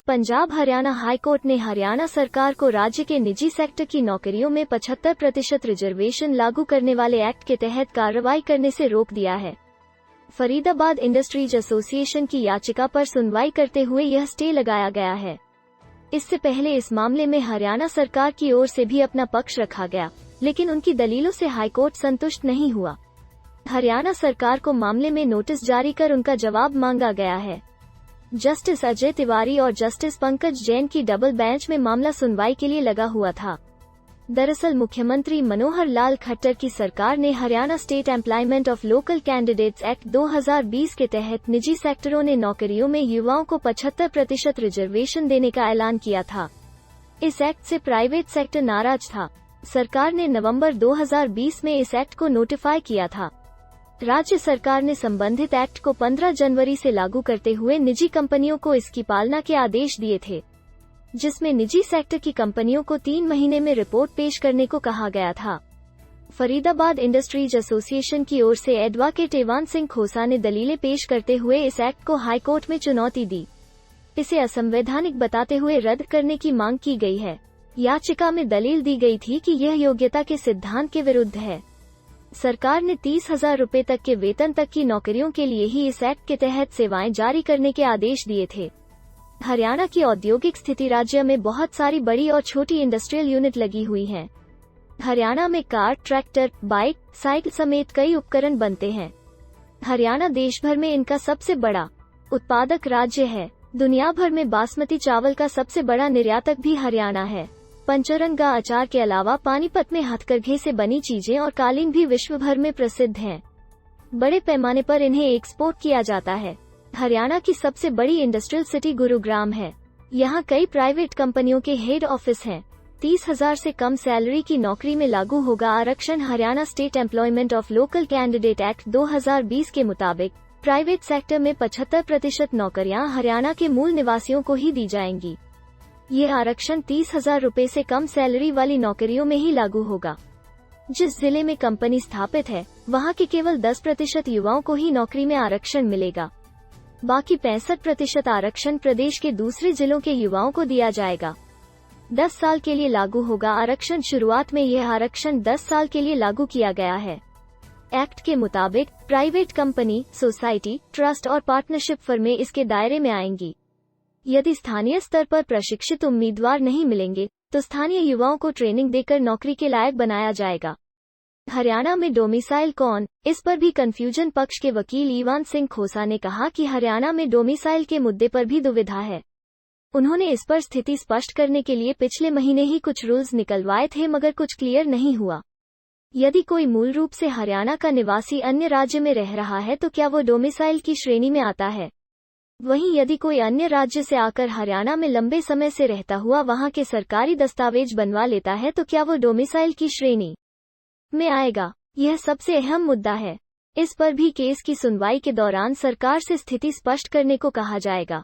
Punjab Haryana high court ने हरियाणा सरकार को राज्य के निजी सेक्टर की नौकरियों में 75% रिजर्वेशन लागू करने वाले एक्ट के तहत कार्रवाई करने से रोक दिया है। फरीदाबाद इंडस्ट्रीज एसोसिएशन की याचिका पर सुनवाई करते हुए यह स्टे लगाया गया है। इससे पहले इस मामले में हरियाणा सरकार की ओर से भी अपना पक्ष रखा गया, लेकिन उनकी दलीलों से हाईकोर्ट संतुष्ट नहीं हुआ। हरियाणा सरकार को मामले में नोटिस जारी कर उनका जवाब मांगा गया है। जस्टिस अजय तिवारी और जस्टिस पंकज जैन की डबल बेंच में मामला सुनवाई के लिए लगा हुआ था। दरअसल मुख्यमंत्री मनोहर लाल खट्टर की सरकार ने Haryana state employment of local candidates act 2020 के तहत निजी सेक्टरों ने नौकरियों में युवाओं को 75% रिजर्वेशन देने का ऐलान किया था। इस एक्ट से प्राइवेट सेक्टर नाराज था। सरकार ने नवंबर 2020 में इस एक्ट को नोटिफाई किया था। राज्य सरकार ने संबंधित एक्ट को 15 जनवरी से लागू करते हुए निजी कंपनियों को इसकी पालना के आदेश दिए थे, जिसमें निजी सेक्टर की कंपनियों को 3 महीने में रिपोर्ट पेश करने को कहा गया था। फरीदाबाद इंडस्ट्रीज एसोसिएशन की ओर से एडवोकेट एवान सिंह खोसा ने दलीलें पेश करते हुए इस एक्ट को हाईकोर्ट में चुनौती दी। इसे असंवैधानिक बताते हुए रद्द करने की मांग की गई है। याचिका में दलील दी गई थी कि यह योग्यता के सिद्धांत के विरुद्ध है। सरकार ने 30,000 रुपए तक के वेतन तक की नौकरियों के लिए ही इस एक्ट के तहत सेवाएं जारी करने के आदेश दिए थे। हरियाणा की औद्योगिक स्थिति राज्य में बहुत सारी बड़ी और छोटी इंडस्ट्रियल यूनिट लगी हुई हैं। हरियाणा में कार, ट्रैक्टर, बाइक, साइकिल समेत कई उपकरण बनते हैं। हरियाणा देश भर में इनका सबसे बड़ा उत्पादक राज्य है। दुनिया भर में बासमती चावल का सबसे बड़ा निर्यातक भी हरियाणा है। पंचरंगा अचार के अलावा पानीपत में हथकरघे से बनी चीजें और कालीन भी विश्व भर में प्रसिद्ध हैं। बड़े पैमाने पर इन्हें एक्सपोर्ट किया जाता है। हरियाणा की सबसे बड़ी इंडस्ट्रियल सिटी गुरुग्राम है। यहाँ कई प्राइवेट कंपनियों के हेड ऑफिस हैं। 30,000 से कम सैलरी की नौकरी में लागू होगा आरक्षण। Haryana state employment of local candidate act 2020 के मुताबिक प्राइवेट सेक्टर में 75% नौकरियां हरियाणा के मूल निवासियों को ही दी जाएंगी। ये आरक्षण 30,000 रुपए से कम सैलरी वाली नौकरियों में ही लागू होगा। जिस जिले में कंपनी स्थापित है, वहां के केवल 10% युवाओं को ही नौकरी में आरक्षण मिलेगा। बाकी 65% आरक्षण प्रदेश के दूसरे जिलों के युवाओं को दिया जाएगा। 10 साल के लिए लागू होगा आरक्षण। शुरुआत में यह आरक्षण 10 साल के लिए लागू किया गया है। एक्ट के मुताबिक प्राइवेट कंपनी, सोसाइटी, ट्रस्ट और पार्टनरशिप फर्में इसके दायरे में आएंगी। यदि स्थानीय स्तर पर प्रशिक्षित उम्मीदवार नहीं मिलेंगे, तो स्थानीय युवाओं को ट्रेनिंग देकर नौकरी के लायक बनाया जाएगा। हरियाणा में डोमिसाइल कौन, इस पर भी कंफ्यूजन। पक्ष के वकील एवान सिंह खोसा ने कहा कि हरियाणा में डोमिसाइल के मुद्दे पर भी दुविधा है। उन्होंने इस पर स्थिति स्पष्ट करने के लिए पिछले महीने ही कुछ रूल्स निकलवाए थे, मगर कुछ क्लियर नहीं हुआ। यदि कोई मूल रूप से हरियाणा का निवासी अन्य राज्य में रह रहा है तो क्या वो डोमिसाइल की श्रेणी में आता है? वहीं यदि कोई अन्य राज्य से आकर हरियाणा में लंबे समय से रहता हुआ वहां के सरकारी दस्तावेज बनवा लेता है तो क्या वो डोमिसाइल की श्रेणी में आएगा? यह सबसे अहम मुद्दा है। इस पर भी केस की सुनवाई के दौरान सरकार से स्थिति स्पष्ट करने को कहा जाएगा।